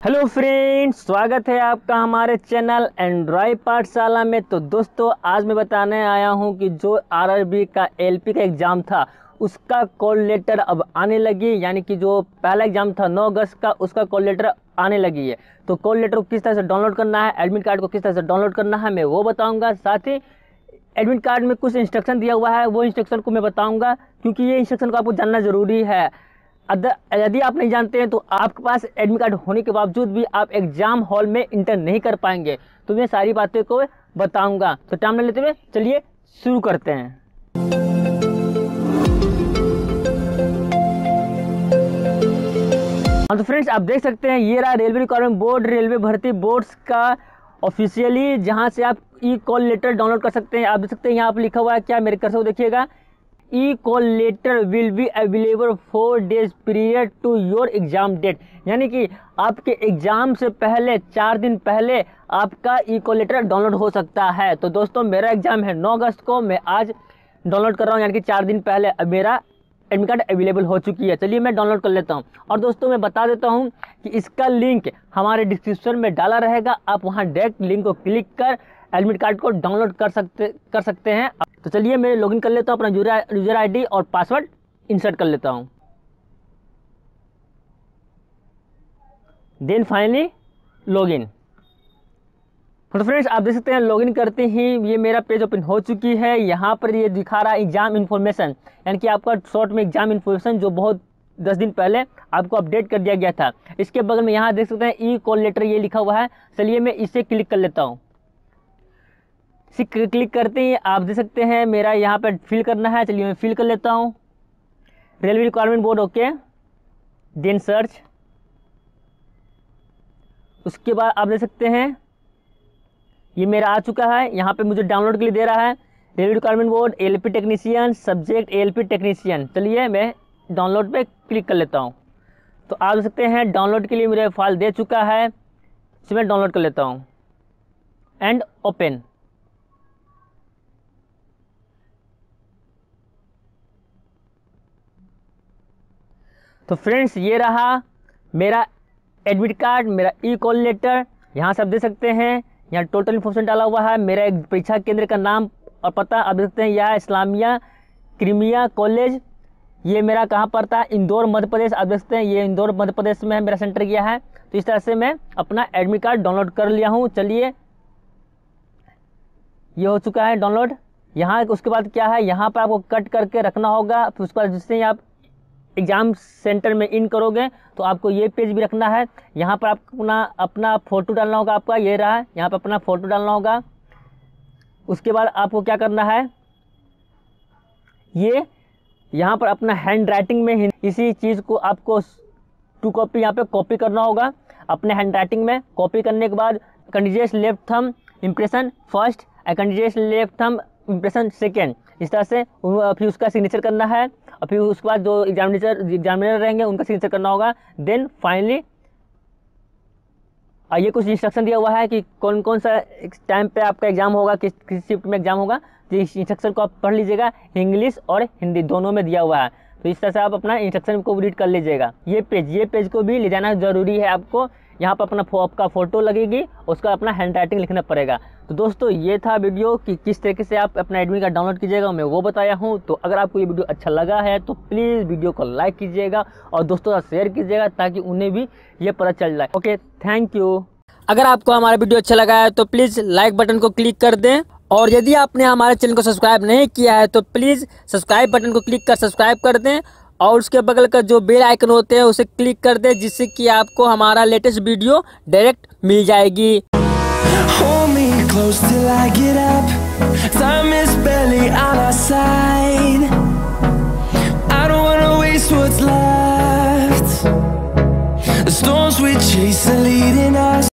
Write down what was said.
Hello friends, स्वागत है आपका हमारे चैनल एंड्रॉयड पाठशाला में। तो दोस्तों, आज मैं बताने आया हूं कि जो आरआरबी का एलपी का एग्ज़ाम था उसका कॉल लेटर अब आने लगी। यानी कि जो पहला एग्ज़ाम था 9 अगस्त का, उसका कॉल लेटर आने लगी है। तो कॉल लेटर को किस तरह से डाउनलोड करना है, एडमिट कार्ड को किस तरह से डाउनलोड करना है, मैं वो बताऊँगा। साथ ही एडमिट कार्ड में कुछ इंस्ट्रक्शन दिया हुआ है, वो इंस्ट्रक्शन को मैं बताऊँगा, क्योंकि ये इंस्ट्रक्शन को आपको जानना ज़रूरी है। यदि आप नहीं जानते हैं तो आपके पास एडमिट कार्ड होने के बावजूद भी आप एग्जाम हॉल में इंटर नहीं कर पाएंगे। तो मैं सारी बातें को बताऊंगा। तो टाइम न लेते हुए चलिए शुरू करते हैं। हाँ तो फ्रेंड्स, आप देख सकते हैं ये रहा रेलवे रिक्वायरमेंट बोर्ड, रेलवे भर्ती बोर्ड्स का ऑफिशियली, जहाँ से आप ई कॉल लेटर डाउनलोड कर सकते हैं। आप देख सकते हैं यहाँ पर लिखा हुआ है, क्या मेरे कर्सर को देखिएगा, e call letter will be available 4 days period to your exam date. यानी कि आपके एग्जाम से पहले 4 दिन पहले आपका ई कॉल लेटर डाउनलोड हो सकता है। तो दोस्तों, मेरा एग्जाम है 9 अगस्त को, मैं आज डाउनलोड कर रहा हूँ, यानी कि 4 दिन पहले अब मेरा एडमिट कार्ड अवेलेबल हो चुकी है। चलिए मैं डाउनलोड कर लेता हूँ। और दोस्तों, मैं बता देता हूँ कि इसका लिंक हमारे डिस्क्रिप्शन में डाला रहेगा, आप वहाँ डायरेक्ट लिंक को क्लिक कर एडमिट कार्ड को डाउनलोड कर सकते हैं। तो चलिए मैं लॉगिन कर लेता हूँ, अपना यूजर आईडी और पासवर्ड इंसर्ट कर लेता हूँ। Then finally login. तो फ्रेंड्स, आप देख सकते हैं लॉगिन करते ही ये मेरा पेज ओपन हो चुकी है। यहाँ पर ये दिखा रहा है एग्जाम इन्फॉर्मेशन, यानी कि आपका शॉर्ट में एग्जाम इन्फॉर्मेशन जो बहुत 10 दिन पहले आपको अपडेट कर दिया गया था। इसके बगल में यहाँ देख सकते हैं ई कॉल लेटर ये लिखा हुआ है। चलिए मैं इसे क्लिक कर लेता हूँ। क्लिक करते ही आप देख सकते हैं मेरा यहाँ पर फिल करना है। चलिए मैं फिल कर लेता हूँ, railway requirement board, okay. Then search. उसके बाद आप देख सकते हैं ये मेरा आ चुका है। यहाँ पे मुझे डाउनलोड के लिए दे रहा है railway requirement board LP technician, subject LP technician. चलिए मैं डाउनलोड पे क्लिक कर लेता हूँ। तो आप देख सकते हैं डाउनलोड के लिए मेरे फाइल दे चुका है। इसे मैं डाउनलोड कर लेता हूँ एंड ओपन। तो फ्रेंड्स, ये रहा मेरा एडमिट कार्ड, मेरा ई कॉल लेटर। यहाँ से आप देख सकते हैं, यहाँ टोटल इन्फॉर्मेशन डाला हुआ है, मेरा एक परीक्षा केंद्र का नाम और पता आप देख सकते हैं। यह इस्लामिया क्रीमिया कॉलेज, ये मेरा कहाँ पड़ता है, इंदौर मध्य प्रदेश। आप देख सकते हैं ये इंदौर मध्य प्रदेश में है, मेरा सेंटर किया है। तो इस तरह से मैं अपना एडमिट कार्ड डाउनलोड कर लिया हूँ। चलिए ये हो चुका है डाउनलोड। यहाँ उसके बाद क्या है, यहाँ पर आपको कट करके रखना होगा। फिर उसके बाद जिससे आप एग्ज़ाम सेंटर में इन करोगे तो आपको ये पेज भी रखना है। यहाँ पर आपको अपना फ़ोटो डालना होगा। आपका ये रहा, यहाँ पर अपना फ़ोटो डालना होगा। उसके बाद आपको क्या करना है, ये यहाँ पर अपना हैंड राइटिंग में इसी चीज़ को आपको 2 कॉपी यहाँ पे कॉपी करना होगा अपने हैंड राइटिंग में। कॉपी करने के बाद continuous left thumb impression first, continuous left thumb impression second, इस तरह से फिर उसका सिग्नेचर करना है। और फिर उसके बाद जो एग्जामिनर रहेंगे उनका सिग्नेचर करना होगा। देन फाइनली ये कुछ इंस्ट्रक्शन दिया हुआ है कि कौन कौन सा टाइम पे आपका एग्जाम होगा, किस शिफ्ट में एग्जाम होगा। तो इस इंस्ट्रक्शन को आप पढ़ लीजिएगा, इंग्लिश और हिंदी दोनों में दिया हुआ है। तो इस तरह से आप अपना इंस्ट्रक्शन को रीड कर लीजिएगा। ये पेज को भी ले जाना ज़रूरी है आपको। यहाँ पर आपका फ़ोटो लगेगी, उसका अपना हैंड राइटिंग लिखना पड़ेगा। तो दोस्तों, ये था वीडियो कि किस तरीके से आप अपना एडमिट कार्ड डाउनलोड कीजिएगा, मैं वो बताया हूँ। तो अगर आपको ये वीडियो अच्छा लगा है तो प्लीज़ वीडियो को लाइक कीजिएगा और दोस्तों का शेयर कीजिएगा, ताकि उन्हें भी ये पता चल जाए। Okay, thank you. अगर आपको हमारा वीडियो अच्छा लगा है तो प्लीज़ लाइक बटन को क्लिक कर दें, और यदि आपने हमारे चैनल को सब्सक्राइब नहीं किया है तो प्लीज़ सब्सक्राइब बटन को क्लिक कर सब्सक्राइब कर दें, और उसके बगल का जो बेल आइकन होते हैं उसे क्लिक कर दें, जिससे कि आपको हमारा लेटेस्ट वीडियो डायरेक्ट मिल जाएगी। Hold me close till I get up. Time is barely on our side. I don't wanna waste what's left. The storms we chase are leading us.